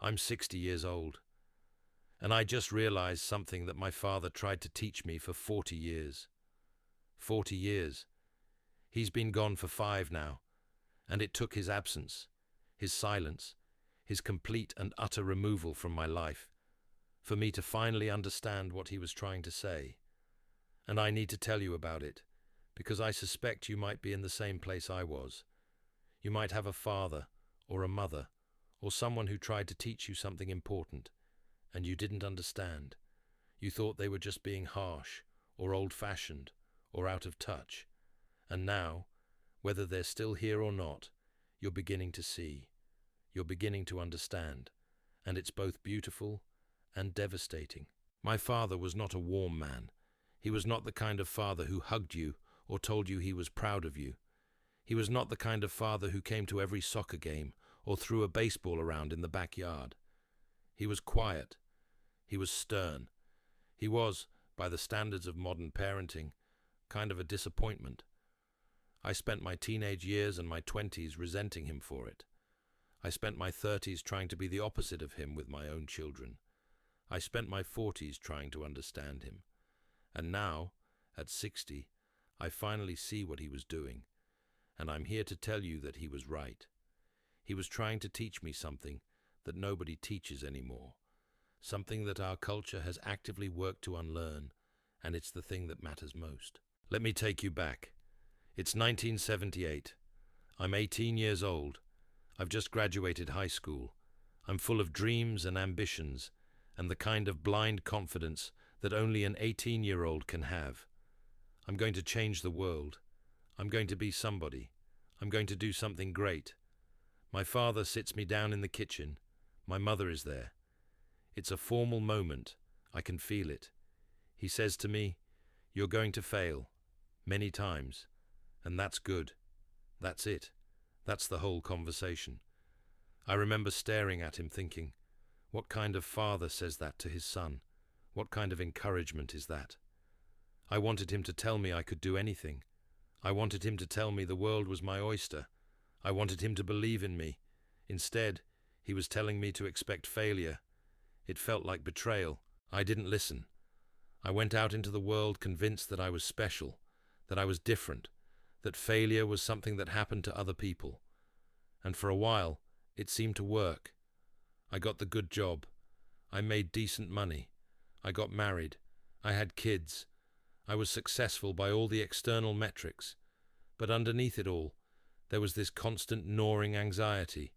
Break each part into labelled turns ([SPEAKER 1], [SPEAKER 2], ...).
[SPEAKER 1] I'm 60 years old, and I just realized something that my father tried to teach me for 40 years. 40 years. He's been gone for 5 now, and it took his absence, his silence, his complete and utter removal from my life, for me to finally understand what he was trying to say. And I need to tell you about it, because I suspect you might be in the same place I was. You might have a father, or a mother, or someone who tried to teach you something important, and you didn't understand. You thought they were just being harsh, or old-fashioned, or out of touch. And now, whether they're still here or not, you're beginning to see. You're beginning to understand, and it's both beautiful and devastating. My father was not a warm man. He was not the kind of father who hugged you or told you he was proud of you. He was not the kind of father who came to every soccer game or threw a baseball around in the backyard. He was quiet. He was stern. He was, by the standards of modern parenting, kind of a disappointment. I spent my teenage years and my 20s resenting him for it. I spent my 30s trying to be the opposite of him with my own children. I spent my 40s trying to understand him. And now, at 60, I finally see what he was doing, and I'm here to tell you that he was right. He was trying to teach me something that nobody teaches anymore, something that our culture has actively worked to unlearn, and it's the thing that matters most. Let me take you back. It's 1978. I'm 18 years old. I've just graduated high school. I'm full of dreams and ambitions, and the kind of blind confidence that only an 18-year-old can have. I'm going to change the world. I'm going to be somebody. I'm going to do something great. My father sits me down in the kitchen. My mother is there. It's a formal moment. I can feel it. He says to me, "You're going to fail. Many times. And that's good. That's it. That's the whole conversation." I remember staring at him thinking, what kind of father says that to his son? What kind of encouragement is that? I wanted him to tell me I could do anything. I wanted him to tell me the world was my oyster. I wanted him to believe in me. Instead, he was telling me to expect failure. It felt like betrayal. I didn't listen. I went out into the world convinced that I was special, that I was different, that failure was something that happened to other people. And for a while, it seemed to work. I got the good job. I made decent money. I got married. I had kids. I was successful by all the external metrics. But underneath it all, there was this constant gnawing anxiety,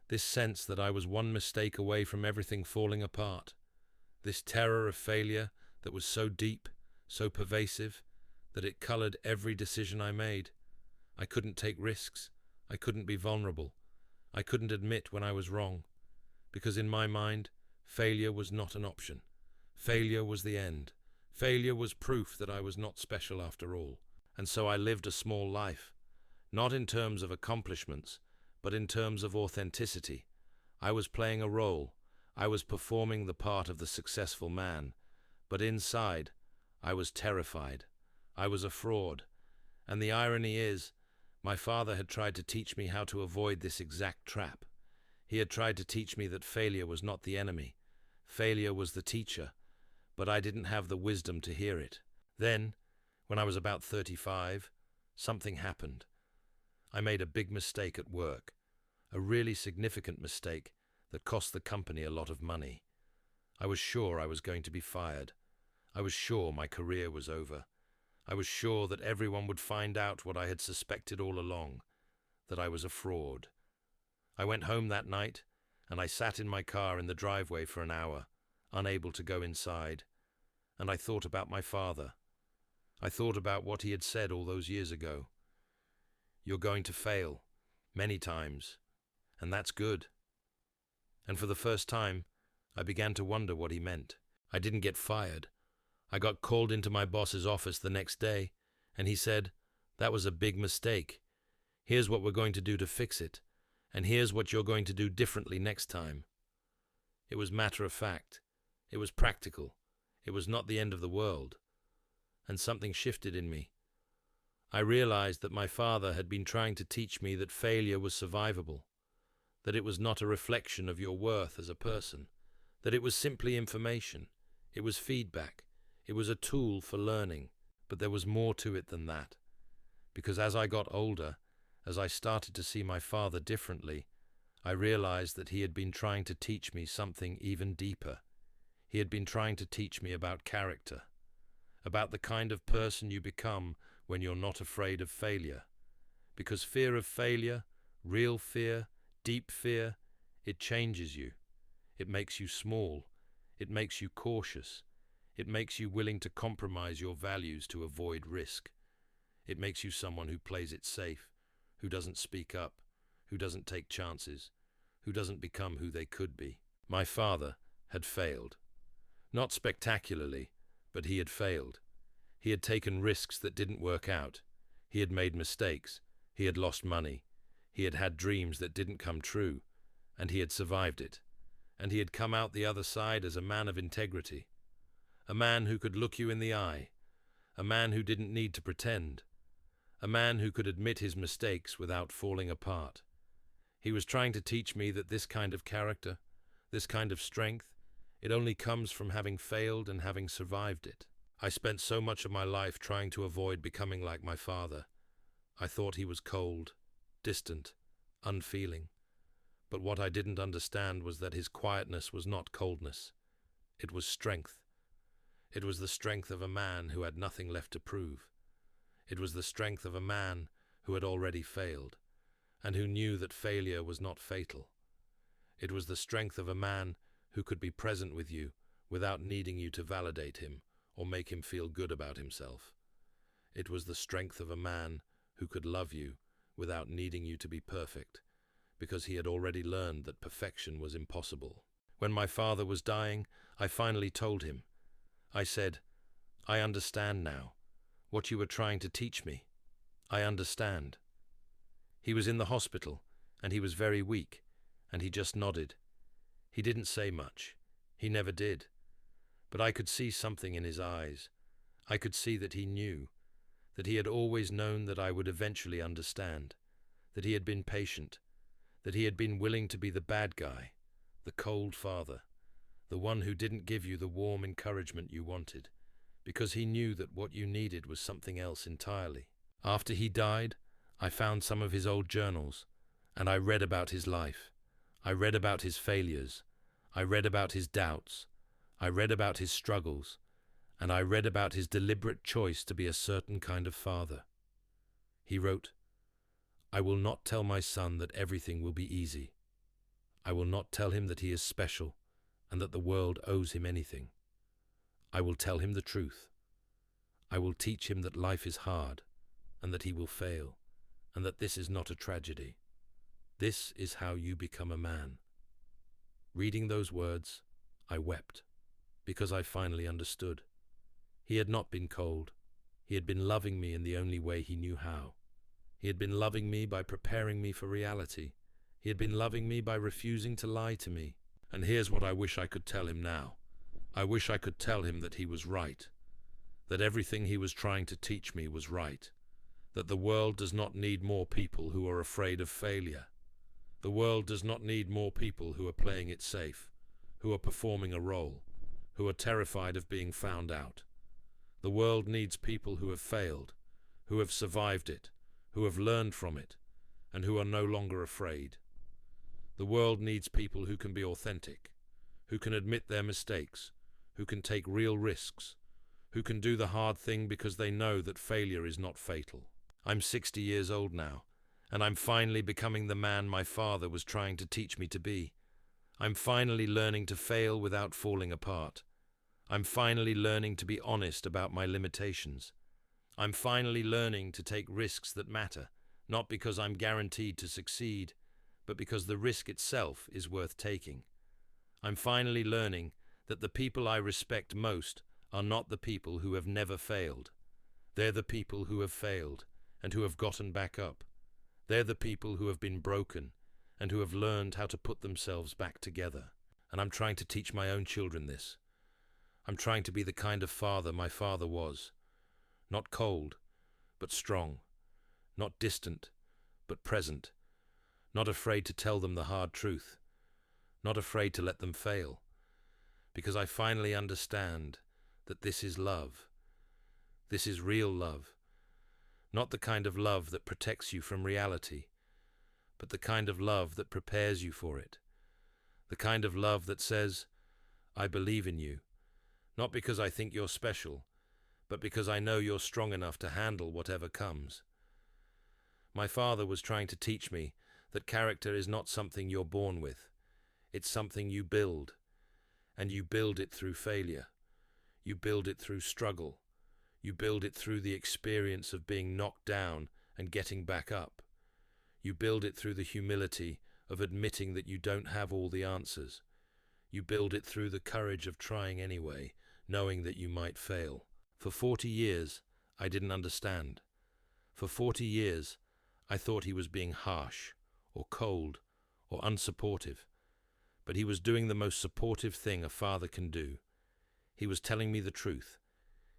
[SPEAKER 1] this sense that I was one mistake away from everything falling apart, this terror of failure that was so deep, so pervasive, that it colored every decision I made. I couldn't take risks. I couldn't be vulnerable. I couldn't admit when I was wrong, because in my mind, failure was not an option. Failure was the end. Failure was proof that I was not special after all. And so I lived a small life, not in terms of accomplishments, but in terms of authenticity. I was playing a role. I was performing the part of the successful man. But inside, I was terrified. I was a fraud. And the irony is, my father had tried to teach me how to avoid this exact trap. He had tried to teach me that failure was not the enemy. Failure was the teacher, but I didn't have the wisdom to hear it. Then, when I was about 35, something happened. I made a big mistake at work, a really significant mistake that cost the company a lot of money. I was sure I was going to be fired. I was sure my career was over. I was sure that everyone would find out what I had suspected all along, that I was a fraud. I went home that night, and I sat in my car in the driveway for an hour, unable to go inside, and I thought about my father. I thought about what he had said all those years ago. You're going to fail, many times, and that's good. And for the first time, I began to wonder what he meant. I didn't get fired. I got called into my boss's office the next day, and he said, "That was a big mistake. Here's what we're going to do to fix it, and here's what you're going to do differently next time." It was matter of fact. It was practical. It was not the end of the world. And something shifted in me. I realized that my father had been trying to teach me that failure was survivable, that it was not a reflection of your worth as a person, that it was simply information, it was feedback, it was a tool for learning, but there was more to it than that. Because as I got older, as I started to see my father differently, I realized that he had been trying to teach me something even deeper. He had been trying to teach me about character, about the kind of person you become when you're not afraid of failure. Because fear of failure, real fear, deep fear, it changes you. It makes you small. It makes you cautious. It makes you willing to compromise your values to avoid risk. It makes you someone who plays it safe, who doesn't speak up, who doesn't take chances, who doesn't become who they could be. My father had failed. Not spectacularly, but he had failed. He had taken risks that didn't work out. He had made mistakes. He had lost money. He had had dreams that didn't come true, and he had survived it. And he had come out the other side as a man of integrity, a man who could look you in the eye, a man who didn't need to pretend, a man who could admit his mistakes without falling apart. He was trying to teach me that this kind of character, this kind of strength, it only comes from having failed and having survived it. I spent so much of my life trying to avoid becoming like my father. I thought he was cold, distant, unfeeling. But what I didn't understand was that his quietness was not coldness. It was strength. It was the strength of a man who had nothing left to prove. It was the strength of a man who had already failed, and who knew that failure was not fatal. It was the strength of a man who could be present with you without needing you to validate him or make him feel good about himself. It was the strength of a man who could love you without needing you to be perfect, because he had already learned that perfection was impossible. When my father was dying, I finally told him. I said, "I understand now. What you were trying to teach me. I understand." He was in the hospital, and he was very weak, and he just nodded. He didn't say much. He never did. But I could see something in his eyes. I could see that he knew, that he had always known that I would eventually understand, that he had been patient, that he had been willing to be the bad guy, the cold father, the one who didn't give you the warm encouragement you wanted, because he knew that what you needed was something else entirely. After he died, I found some of his old journals, and I read about his life. I read about his failures. I read about his doubts. I read about his struggles, and I read about his deliberate choice to be a certain kind of father. He wrote, "I will not tell my son that everything will be easy. I will not tell him that he is special and that the world owes him anything. I will tell him the truth. I will teach him that life is hard and that he will fail and that this is not a tragedy. This is how you become a man." Reading those words, I wept, because I finally understood. He had not been cold. He had been loving me in the only way he knew how. He had been loving me by preparing me for reality. He had been loving me by refusing to lie to me. And here's what I wish I could tell him now. I wish I could tell him that he was right, that everything he was trying to teach me was right, that the world does not need more people who are afraid of failure. The world does not need more people who are playing it safe, who are performing a role, who are terrified of being found out. The world needs people who have failed, who have survived it, who have learned from it, and who are no longer afraid. The world needs people who can be authentic, who can admit their mistakes, who can take real risks, who can do the hard thing because they know that failure is not fatal. I'm 60 years old now, and I'm finally becoming the man my father was trying to teach me to be. I'm finally learning to fail without falling apart. I'm finally learning to be honest about my limitations. I'm finally learning to take risks that matter, not because I'm guaranteed to succeed, but because the risk itself is worth taking. I'm finally learning that the people I respect most are not the people who have never failed. They're the people who have failed and who have gotten back up. They're the people who have been broken and who have learned how to put themselves back together. And I'm trying to teach my own children this. I'm trying to be the kind of father my father was. Not cold, but strong. Not distant, but present. not afraid to tell them the hard truth, not afraid to let them fail, because I finally understand that this is love. This is real love, not the kind of love that protects you from reality, but the kind of love that prepares you for it, the kind of love that says, I believe in you, not because I think you're special, but because I know you're strong enough to handle whatever comes. My father was trying to teach me that character is not something you're born with. It's something you build, and you build it through failure. You build it through struggle. You build it through the experience of being knocked down and getting back up. You build it through the humility of admitting that you don't have all the answers. You build it through the courage of trying anyway, knowing that you might fail. For 40 years, I didn't understand. For 40 years, I thought he was being harsh, or cold, or unsupportive. But he was doing the most supportive thing a father can do. He was telling me the truth.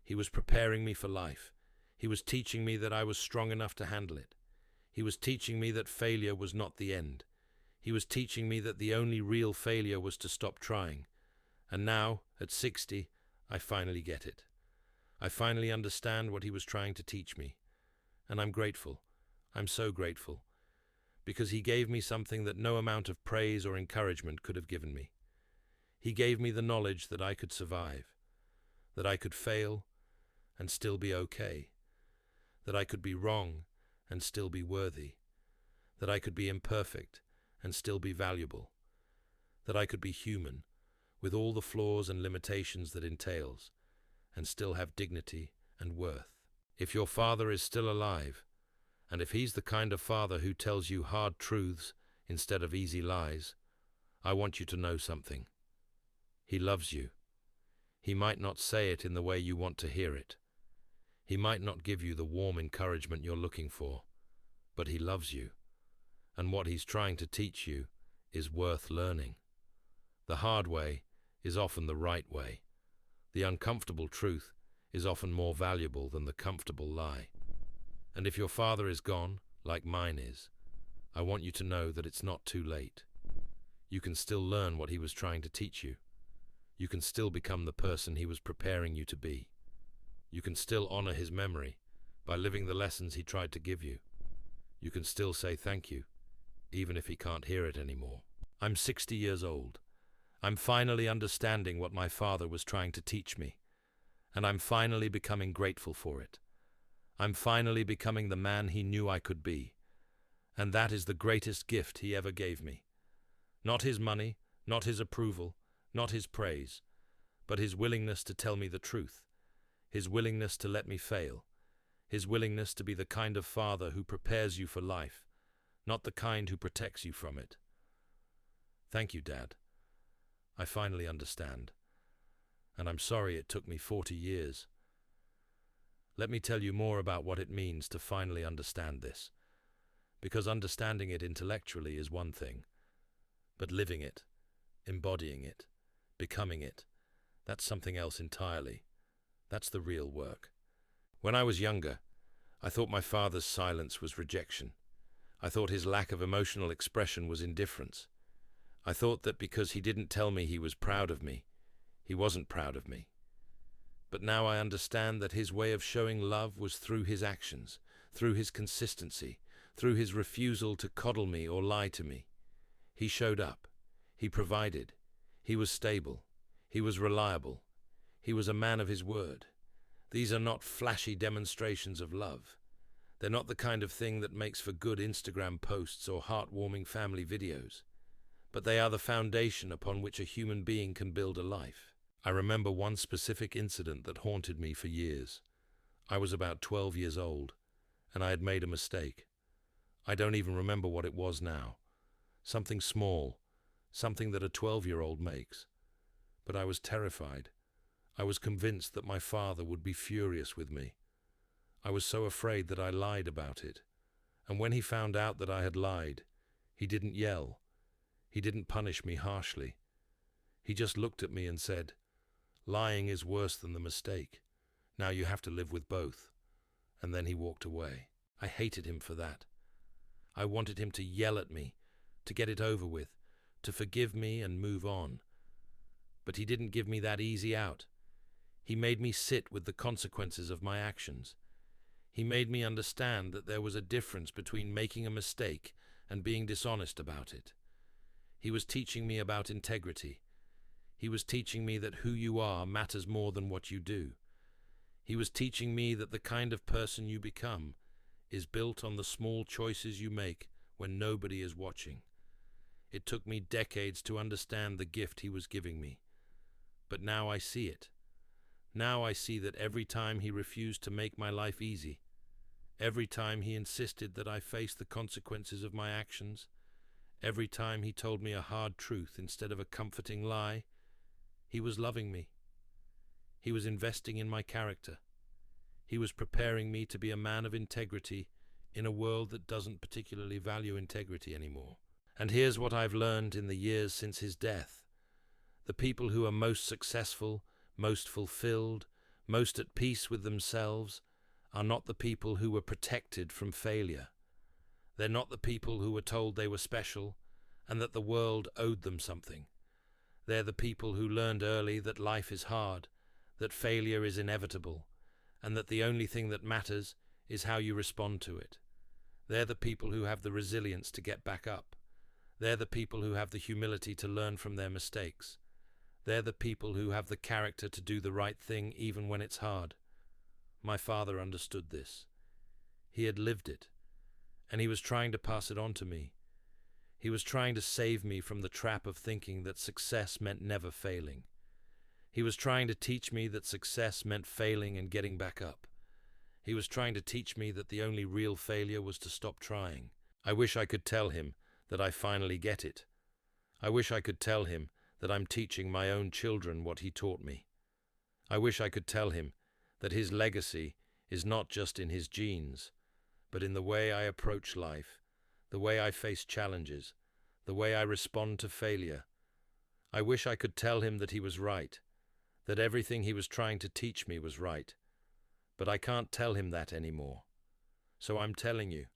[SPEAKER 1] He was preparing me for life. He was teaching me that I was strong enough to handle it. He was teaching me that failure was not the end. He was teaching me that the only real failure was to stop trying. And now, at 60, I finally get it. I finally understand what he was trying to teach me. And I'm grateful. I'm so grateful. Because he gave me something that no amount of praise or encouragement could have given me. He gave me the knowledge that I could survive, that I could fail and still be okay, that I could be wrong and still be worthy, that I could be imperfect and still be valuable, that I could be human with all the flaws and limitations that entails, and still have dignity and worth. If your father is still alive, and if he's the kind of father who tells you hard truths instead of easy lies, I want you to know something. He loves you. He might not say it in the way you want to hear it. He might not give you the warm encouragement you're looking for, but he loves you. And what he's trying to teach you is worth learning. The hard way is often the right way. The uncomfortable truth is often more valuable than the comfortable lie. And if your father is gone, like mine is, I want you to know that it's not too late. You can still learn what he was trying to teach you. You can still become the person he was preparing you to be. You can still honor his memory by living the lessons he tried to give you. You can still say thank you, even if he can't hear it anymore. I'm 60 years old. I'm finally understanding what my father was trying to teach me, and I'm finally becoming grateful for it. I'm finally becoming the man he knew I could be, and that is the greatest gift he ever gave me. Not his money, not his approval, not his praise, but his willingness to tell me the truth, his willingness to let me fail, his willingness to be the kind of father who prepares you for life, not the kind who protects you from it. Thank you, Dad. I finally understand, and I'm sorry it took me 40 years. Let me tell you more about what it means to finally understand this, because understanding it intellectually is one thing, but living it, embodying it, becoming it, that's something else entirely. That's the real work. When I was younger, I thought my father's silence was rejection. I thought his lack of emotional expression was indifference. I thought that because he didn't tell me he was proud of me, he wasn't proud of me. But now I understand that his way of showing love was through his actions, through his consistency, through his refusal to coddle me or lie to me. He showed up. He provided. He was stable. He was reliable. He was a man of his word. These are not flashy demonstrations of love. They're not the kind of thing that makes for good Instagram posts or heartwarming family videos. But they are the foundation upon which a human being can build a life. I remember one specific incident that haunted me for years. I was about 12 years old, and I had made a mistake. I don't even remember what it was now. Something small, something that a 12-year-old makes. But I was terrified. I was convinced that my father would be furious with me. I was so afraid that I lied about it. And when he found out that I had lied, he didn't yell. He didn't punish me harshly. He just looked at me and said, "Lying is worse than the mistake. Now you have to live with both." And then he walked away. I hated him for that. I wanted him to yell at me, to get it over with, to forgive me and move on. But he didn't give me that easy out. He made me sit with the consequences of my actions. He made me understand that there was a difference between making a mistake and being dishonest about it. He was teaching me about integrity. He was teaching me that who you are matters more than what you do. He was teaching me that the kind of person you become is built on the small choices you make when nobody is watching. It took me decades to understand the gift he was giving me. But now I see it. Now I see that every time he refused to make my life easy, every time he insisted that I face the consequences of my actions, every time he told me a hard truth instead of a comforting lie, he was loving me. He was investing in my character. He was preparing me to be a man of integrity in a world that doesn't particularly value integrity anymore. And here's what I've learned in the years since his death. The people who are most successful, most fulfilled, most at peace with themselves are not the people who were protected from failure. They're not the people who were told they were special and that the world owed them something. They're the people who learned early that life is hard, that failure is inevitable, and that the only thing that matters is how you respond to it. They're the people who have the resilience to get back up. They're the people who have the humility to learn from their mistakes. They're the people who have the character to do the right thing even when it's hard. My father understood this. He had lived it, and he was trying to pass it on to me. He was trying to save me from the trap of thinking that success meant never failing. He was trying to teach me that success meant failing and getting back up. He was trying to teach me that the only real failure was to stop trying. I wish I could tell him that I finally get it. I wish I could tell him that I'm teaching my own children what he taught me. I wish I could tell him that his legacy is not just in his genes, but in the way I approach life, the way I face challenges, the way I respond to failure. I wish I could tell him that he was right, that everything he was trying to teach me was right. But I can't tell him that anymore. So I'm telling you,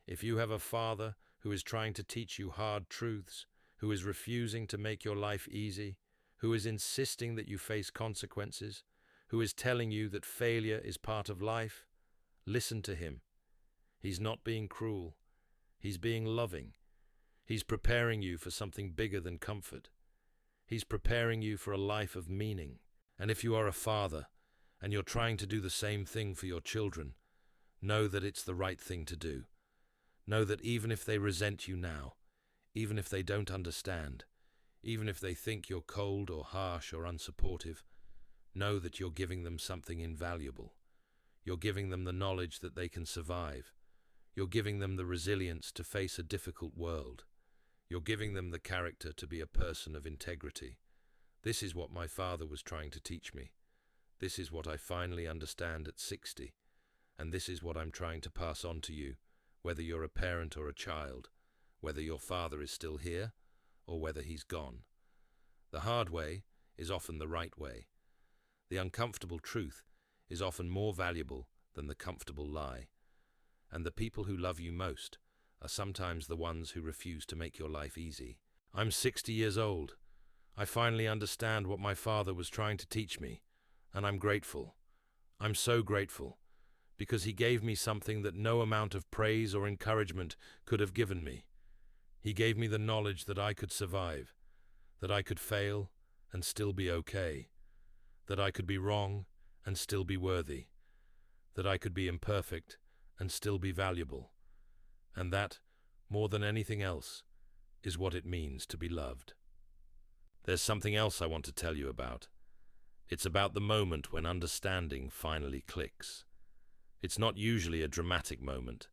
[SPEAKER 1] if you have a father who is trying to teach you hard truths, who is refusing to make your life easy, who is insisting that you face consequences, who is telling you that failure is part of life, listen to him. He's not being cruel. He's being loving. He's preparing you for something bigger than comfort. He's preparing you for a life of meaning. And if you are a father, and you're trying to do the same thing for your children, know that it's the right thing to do. Know that even if they resent you now, even if they don't understand, even if they think you're cold or harsh or unsupportive, know that you're giving them something invaluable. You're giving them the knowledge that they can survive. You're giving them the resilience to face a difficult world. You're giving them the character to be a person of integrity. This is what my father was trying to teach me. This is what I finally understand at 60, and this is what I'm trying to pass on to you, whether you're a parent or a child, whether your father is still here or whether he's gone. The hard way is often the right way. The uncomfortable truth is often more valuable than the comfortable lie. And the people who love you most are sometimes the ones who refuse to make your life easy. I'm 60 years old. I finally understand what my father was trying to teach me, and I'm grateful. I'm so grateful, because he gave me something that no amount of praise or encouragement could have given me. He gave me the knowledge that I could survive, that I could fail and still be okay, that I could be wrong and still be worthy, that I could be imperfect and still be valuable, and that, more than anything else, is what it means to be loved. There's something else I want to tell you about. It's about the moment when understanding finally clicks. It's not usually a dramatic moment.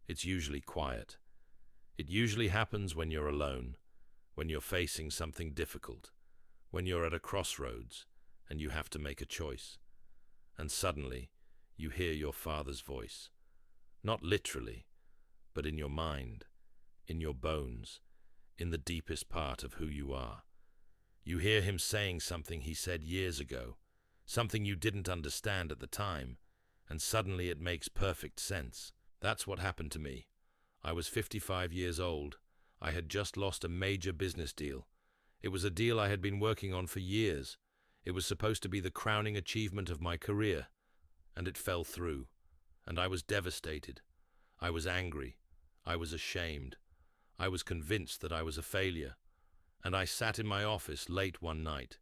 [SPEAKER 1] It's usually quiet. It usually happens when you're alone, when you're facing something difficult, when you're at a crossroads and you have to make a choice. And suddenly, you hear your father's voice. Not literally, but in your mind, in your bones, in the deepest part of who you are. You hear him saying something he said years ago, something you didn't understand at the time, and suddenly it makes perfect sense. That's what happened to me. I was 55 years old. I had just lost a major business deal. It was a deal I had been working on for years. It was supposed to be the crowning achievement of my career, and it fell through. And I was devastated. I was angry. I was ashamed. I was convinced that I was a failure. And I sat in my office late one night,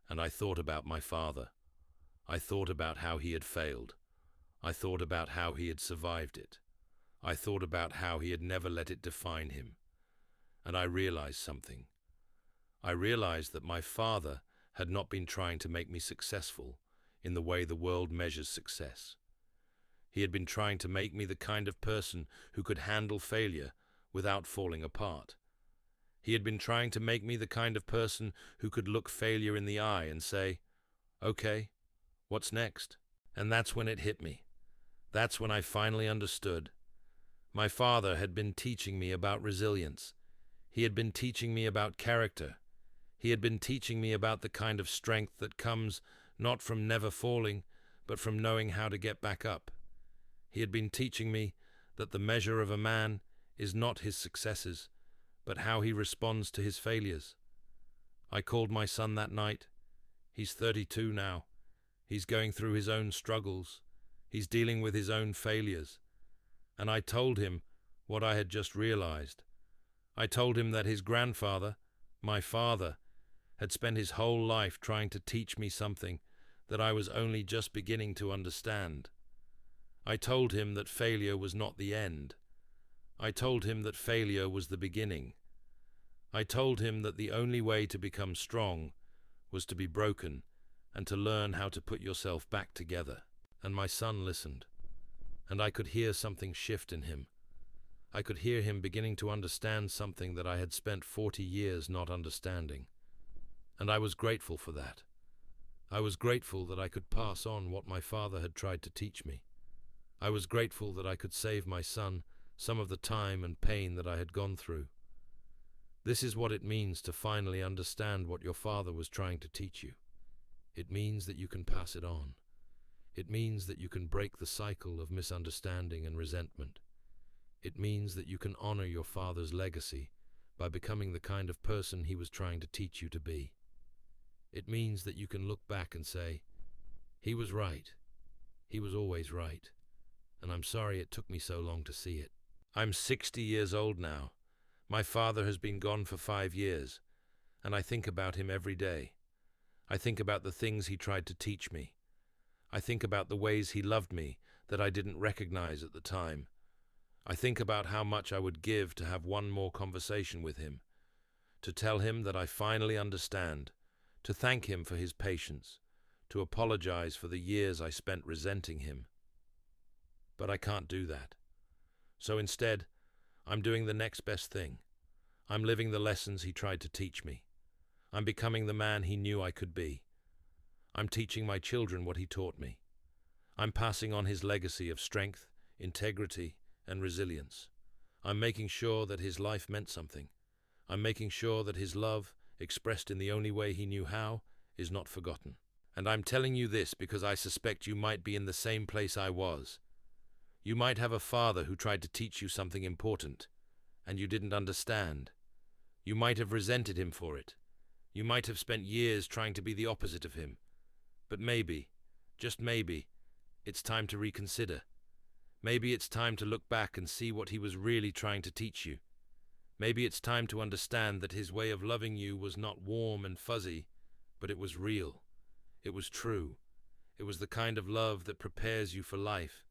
[SPEAKER 1] and I thought about my father. I thought about how he had failed. I thought about how he had survived it. I thought about how he had never let it define him. And I realized something. I realized that my father had not been trying to make me successful in the way the world measures success. He had been trying to make me the kind of person who could handle failure without falling apart. He had been trying to make me the kind of person who could look failure in the eye and say, "Okay, what's next?" And that's when it hit me. That's when I finally understood. My father had been teaching me about resilience. He had been teaching me about character. He had been teaching me about the kind of strength that comes not from never falling, but from knowing how to get back up. He had been teaching me that the measure of a man is not his successes, but how he responds to his failures. I called my son that night. He's 32 now. He's going through his own struggles. He's dealing with his own failures. And I told him what I had just realized. I told him that his grandfather, my father, had spent his whole life trying to teach me something that I was only just beginning to understand. I told him that failure was not the end. I told him that failure was the beginning. I told him that the only way to become strong was to be broken and to learn how to put yourself back together. And my son listened, and I could hear something shift in him. I could hear him beginning to understand something that I had spent 40 years not understanding. And I was grateful for that. I was grateful that I could pass on what my father had tried to teach me. I was grateful that I could save my son some of the time and pain that I had gone through. This is what it means to finally understand what your father was trying to teach you. It means that you can pass it on. It means that you can break the cycle of misunderstanding and resentment. It means that you can honor your father's legacy by becoming the kind of person he was trying to teach you to be. It means that you can look back and say, "He was right. He was always right. And I'm sorry it took me so long to see it." I'm 60 years old now. My father has been gone for 5 years, and I think about him every day. I think about the things he tried to teach me. I think about the ways he loved me that I didn't recognize at the time. I think about how much I would give to have one more conversation with him, to tell him that I finally understand, to thank him for his patience, to apologize for the years I spent resenting him. But I can't do that. So instead, I'm doing the next best thing. I'm living the lessons he tried to teach me. I'm becoming the man he knew I could be. I'm teaching my children what he taught me. I'm passing on his legacy of strength, integrity, and resilience. I'm making sure that his life meant something. I'm making sure that his love, expressed in the only way he knew how, is not forgotten. And I'm telling you this because I suspect you might be in the same place I was. You might have a father who tried to teach you something important, and you didn't understand. You might have resented him for it. You might have spent years trying to be the opposite of him. But maybe, just maybe, it's time to reconsider. Maybe it's time to look back and see what he was really trying to teach you. Maybe it's time to understand that his way of loving you was not warm and fuzzy, but it was real. It was true. It was the kind of love that prepares you for life,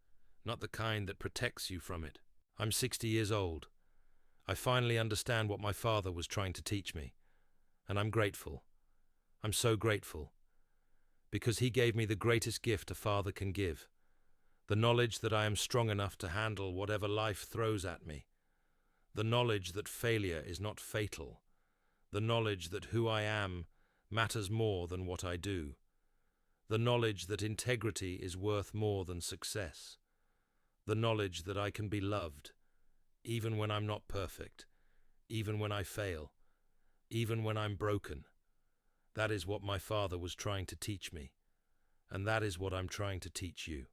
[SPEAKER 1] not the kind that protects you from it. I'm 60 years old. I finally understand what my father was trying to teach me, and I'm grateful. I'm so grateful, because he gave me the greatest gift a father can give, the knowledge that I am strong enough to handle whatever life throws at me, the knowledge that failure is not fatal, the knowledge that who I am matters more than what I do, the knowledge that integrity is worth more than success, the knowledge that I can be loved, even when I'm not perfect, even when I fail, even when I'm broken. That is what my father was trying to teach me, and that is what I'm trying to teach you.